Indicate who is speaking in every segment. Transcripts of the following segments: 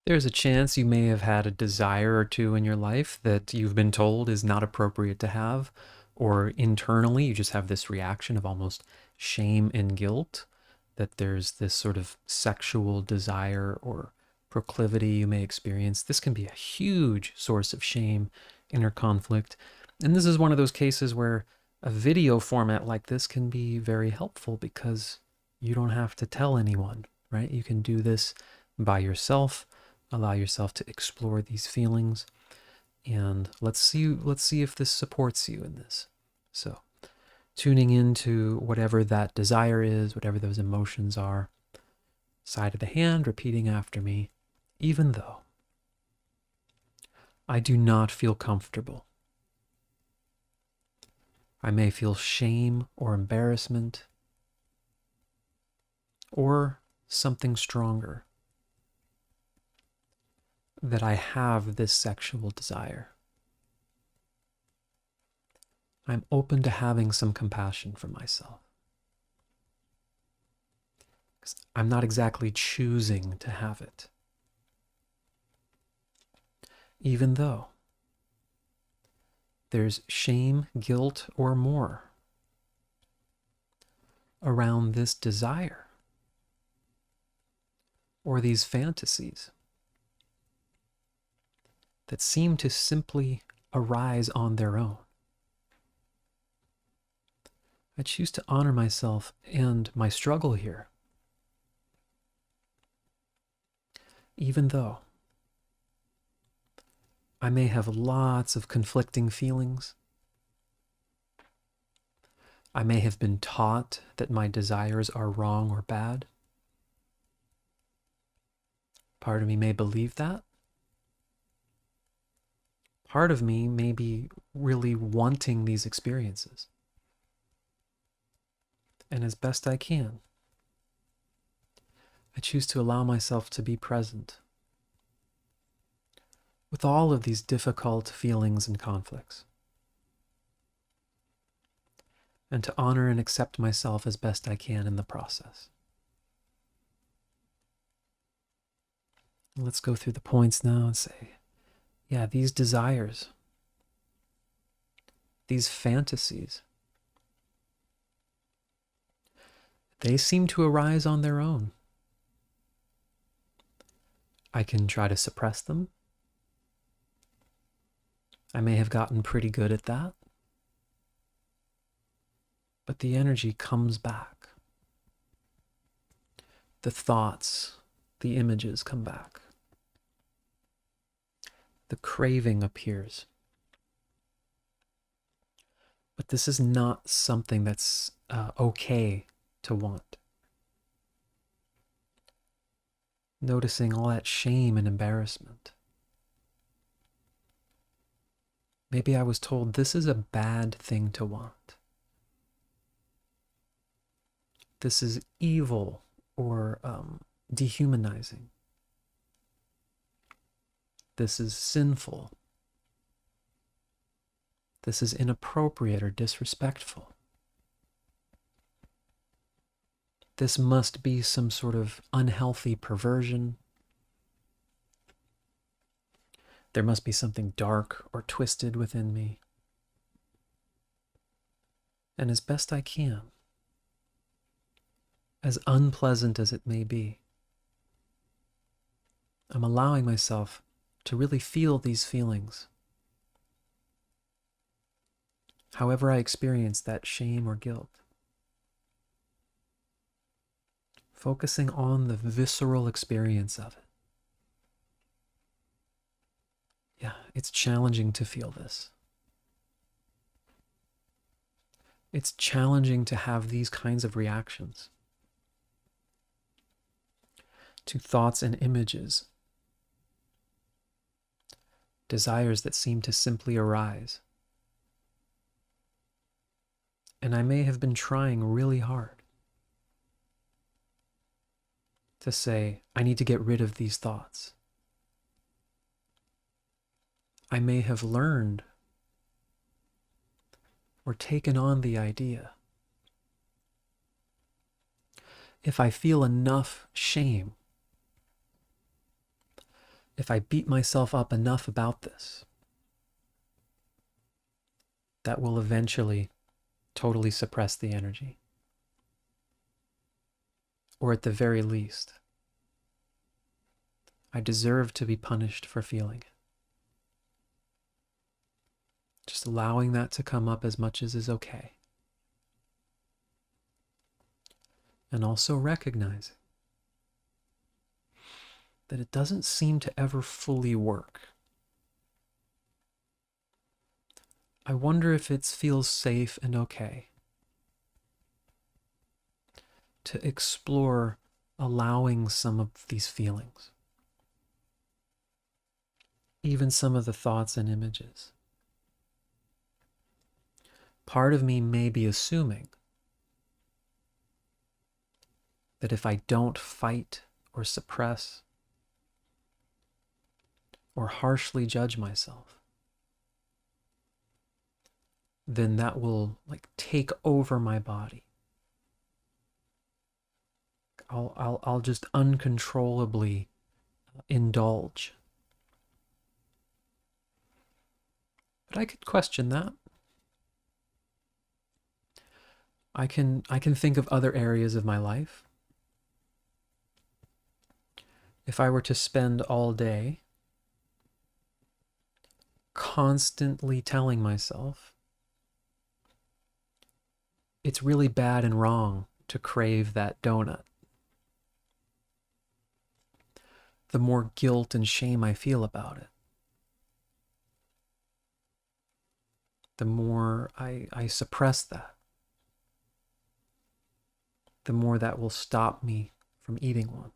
Speaker 1: There's a chance you may have had a desire or two in your life that you've been told is not appropriate to have, or internally you just have this reaction of almost shame and guilt, that there's this sort of sexual desire or proclivity you may experience. This can be a huge source of shame, inner conflict. And this is one of those cases where a video format like this can be very helpful because you don't have to tell anyone, right? You can do this by yourself, allow yourself to explore these feelings, and let's see if this supports you in this. So, tuning into whatever that desire is, whatever those emotions are. Side of the hand, repeating after me. Even though I do not feel comfortable, I may feel shame or embarrassment, or something stronger, that I have this sexual desire. I'm open to having some compassion for myself. Because I'm not exactly choosing to have it. Even though there's shame, guilt, or more around this desire or these fantasies that seem to simply arise on their own. I choose to honor myself and my struggle here, even though I may have lots of conflicting feelings. I may have been taught that my desires are wrong or bad. Part of me may believe that. Part of me may be really wanting these experiences. And as best I can, I choose to allow myself to be present with all of these difficult feelings and conflicts, and to honor and accept myself as best I can in the process. Let's go through the points now and say, yeah, these desires, these fantasies, they seem to arise on their own. I can try to suppress them. I may have gotten pretty good at that. But the energy comes back. The thoughts, the images come back. The craving appears. But this is not something that's okay to want. Noticing all that shame and embarrassment. Maybe I was told this is a bad thing to want. This is evil or dehumanizing. This is sinful. This is inappropriate or disrespectful. This must be some sort of unhealthy perversion. There must be something dark or twisted within me. And as best I can, as unpleasant as it may be, I'm allowing myself to really feel these feelings. However I experience that shame or guilt. Focusing on the visceral experience of it. Yeah, it's challenging to feel this. It's challenging to have these kinds of reactions to thoughts and images, desires that seem to simply arise. And I may have been trying really hard to say, I need to get rid of these thoughts. I may have learned or taken on the idea. If I feel enough shame, if I beat myself up enough about this, that will eventually totally suppress the energy. Or at the very least, I deserve to be punished for feeling it. Just allowing that to come up as much as is okay. And also recognizing that it doesn't seem to ever fully work. I wonder if it feels safe and okay to explore allowing some of these feelings, even some of the thoughts and images. Part of me may be assuming that if I don't fight or suppress or harshly judge myself, then that will take over my body. I'll just uncontrollably indulge. But I could question that. I can think of other areas of my life. If I were to spend all day constantly telling myself it's really bad and wrong to crave that donut, the more guilt and shame I feel about it, the more I suppress that, the more that will stop me from eating one.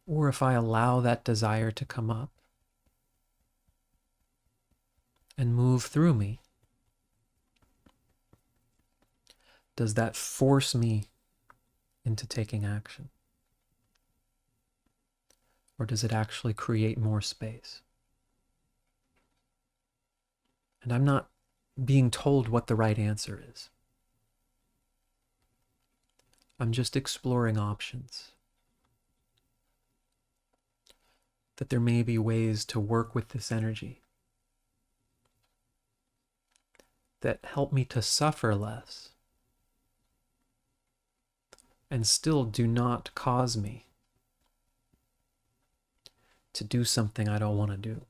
Speaker 1: Or if I allow that desire to come up and move through me, does that force me into taking action? Or does it actually create more space? And I'm not being told what the right answer is. I'm just exploring options. That there may be ways to work with this energy that help me to suffer less and still do not cause me to do something I don't want to do,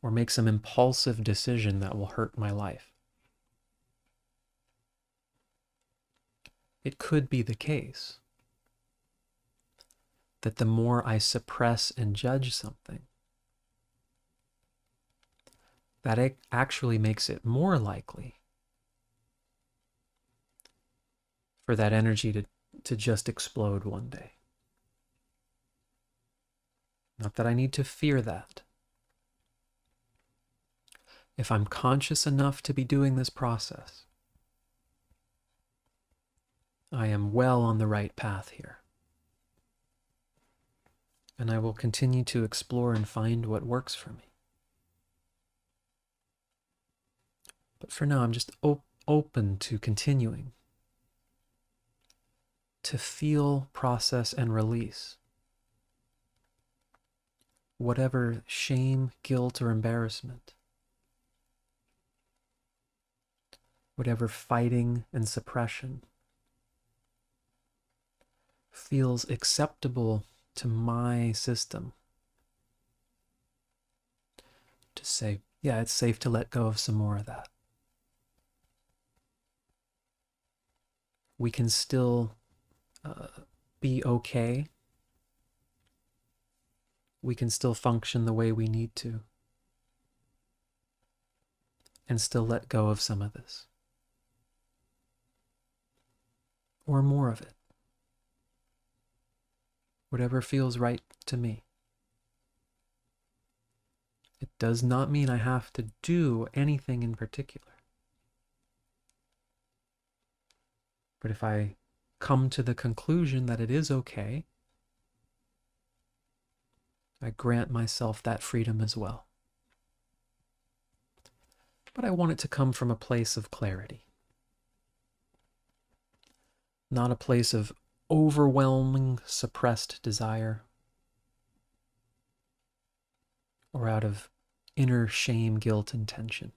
Speaker 1: or make some impulsive decision that will hurt my life. It could be the case that the more I suppress and judge something, that it actually makes it more likely for that energy to just explode one day. Not that I need to fear that. If I'm conscious enough to be doing this process, I am well on the right path here. And I will continue to explore and find what works for me. But for now, I'm just open to continuing to feel, process, and release whatever shame, guilt, or embarrassment, whatever fighting and suppression feels acceptable to my system, to say, yeah, it's safe to let go of some more of that. We can still be okay. We can still function the way we need to, and still let go of some of this, or more of it. Whatever feels right to me. It does not mean I have to do anything in particular. But if I come to the conclusion that it is okay, I grant myself that freedom as well. But I want it to come from a place of clarity, not a place of overwhelming suppressed desire, or out of inner shame, guilt, and tension.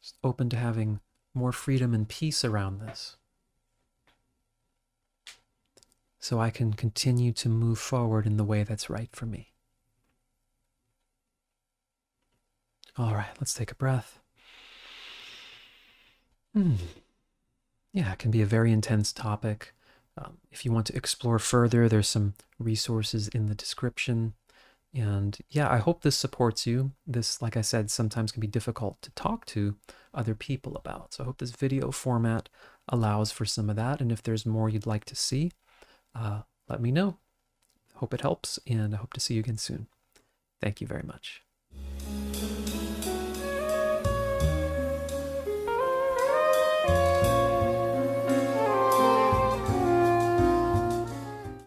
Speaker 1: Just open to having more freedom and peace around this, so I can continue to move forward in the way that's right for me. All right, let's take a breath. Yeah, it can be a very intense topic. If you want to explore further, there's some resources in the description. And yeah, I hope this supports you. This, like I said, sometimes can be difficult to talk to other people about. So I hope this video format allows for some of that. And if there's more you'd like to see, let me know. Hope it helps, and I hope to see you again soon. Thank you very much.